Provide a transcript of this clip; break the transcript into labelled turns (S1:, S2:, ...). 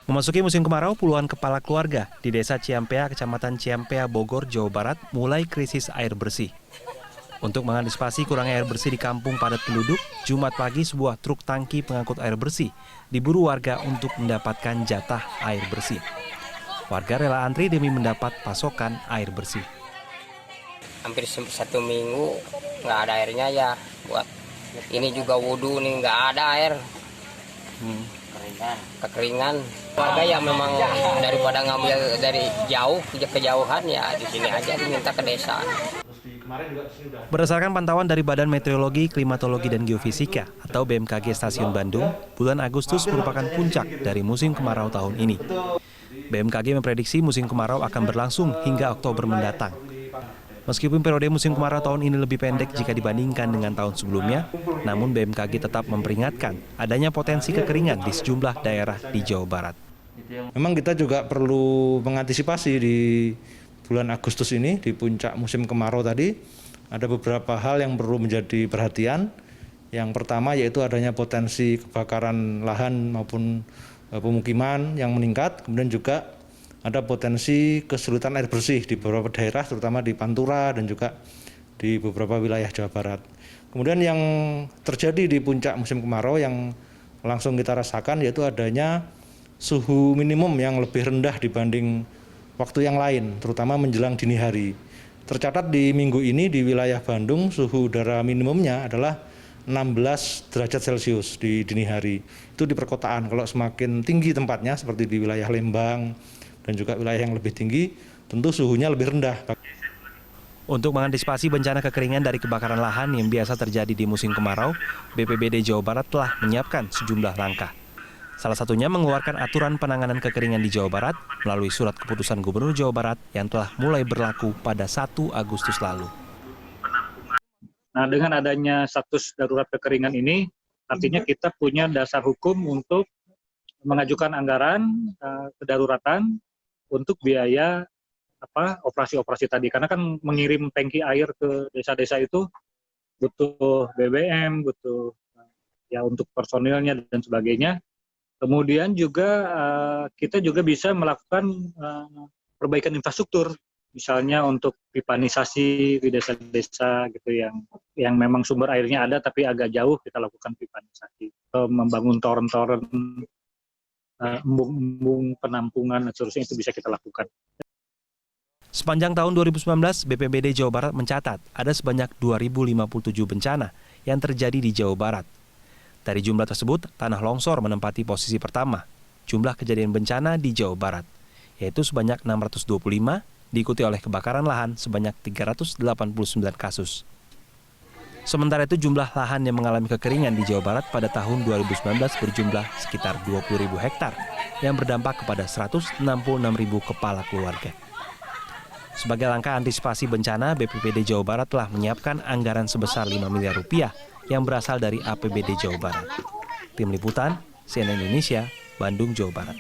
S1: Memasuki musim kemarau, puluhan kepala keluarga di Desa Ciampea, Kecamatan Ciampea, Bogor, Jawa Barat mulai krisis air bersih. Untuk mengantisipasi kurangnya air bersih di kampung padat penduduk, Jumat pagi sebuah truk tangki pengangkut air bersih diburu warga untuk mendapatkan jatah air bersih. Warga rela antri demi mendapat pasokan air bersih.
S2: Hampir 1 minggu nggak ada airnya ya, buat ini juga wudhu nih nggak ada air. Kekeringan. Warga ya memang daripada ngambil dari jauh kejauhan ya di sini aja diminta ke desa.
S1: Berdasarkan pantauan dari Badan Meteorologi, Klimatologi, dan Geofisika atau BMKG Stasiun Bandung, bulan Agustus merupakan puncak dari musim kemarau tahun ini. BMKG memprediksi musim kemarau akan berlangsung hingga Oktober mendatang. Meskipun periode musim kemarau tahun ini lebih pendek jika dibandingkan dengan tahun sebelumnya, namun BMKG tetap memperingatkan adanya potensi kekeringan di sejumlah daerah di Jawa Barat.
S3: Memang kita juga perlu mengantisipasi di bulan Agustus ini, di puncak musim kemarau tadi, ada beberapa hal yang perlu menjadi perhatian. Yang pertama yaitu adanya potensi kebakaran lahan maupun pemukiman yang meningkat, kemudian juga ada potensi kesulitan air bersih di beberapa daerah, terutama di Pantura dan juga di beberapa wilayah Jawa Barat. Kemudian yang terjadi di puncak musim kemarau yang langsung kita rasakan yaitu adanya suhu minimum yang lebih rendah dibanding waktu yang lain, terutama menjelang dini hari. Tercatat di minggu ini di wilayah Bandung suhu udara minimumnya adalah 16 derajat Celcius di dini hari. Itu di perkotaan. Kalau semakin tinggi tempatnya seperti di wilayah Lembang dan juga wilayah yang lebih tinggi, tentu suhunya lebih rendah.
S1: Untuk mengantisipasi bencana kekeringan dari kebakaran lahan yang biasa terjadi di musim kemarau, BPBD Jawa Barat telah menyiapkan sejumlah langkah. Salah satunya mengeluarkan aturan penanganan kekeringan di Jawa Barat melalui surat keputusan Gubernur Jawa Barat yang telah mulai berlaku pada 1 Agustus lalu.
S4: Nah, dengan adanya status darurat kekeringan ini, artinya kita punya dasar hukum untuk mengajukan anggaran kedaruratan untuk biaya operasi-operasi tadi. Karena kan mengirim tangki air ke desa-desa itu butuh BBM, butuh ya untuk personilnya dan sebagainya. Kemudian juga kita juga bisa melakukan perbaikan infrastruktur, misalnya untuk pipanisasi di desa-desa gitu yang memang sumber airnya ada tapi agak jauh, kita lakukan pipanisasi. Membangun toren-toren, embung-embung penampungan dan seterusnya itu bisa kita lakukan.
S1: Sepanjang tahun 2019, BPBD Jawa Barat mencatat ada sebanyak 2.057 bencana yang terjadi di Jawa Barat. Dari jumlah tersebut, tanah longsor menempati posisi pertama jumlah kejadian bencana di Jawa Barat, yaitu sebanyak 625, diikuti oleh kebakaran lahan sebanyak 389 kasus. Sementara itu jumlah lahan yang mengalami kekeringan di Jawa Barat pada tahun 2019 berjumlah sekitar 20.000 hektar yang berdampak kepada 166.000 kepala keluarga. Sebagai langkah antisipasi bencana, BPBD Jawa Barat telah menyiapkan anggaran sebesar 5 miliar rupiah yang berasal dari APBD Jawa Barat. Tim Liputan, CNN Indonesia, Bandung, Jawa Barat.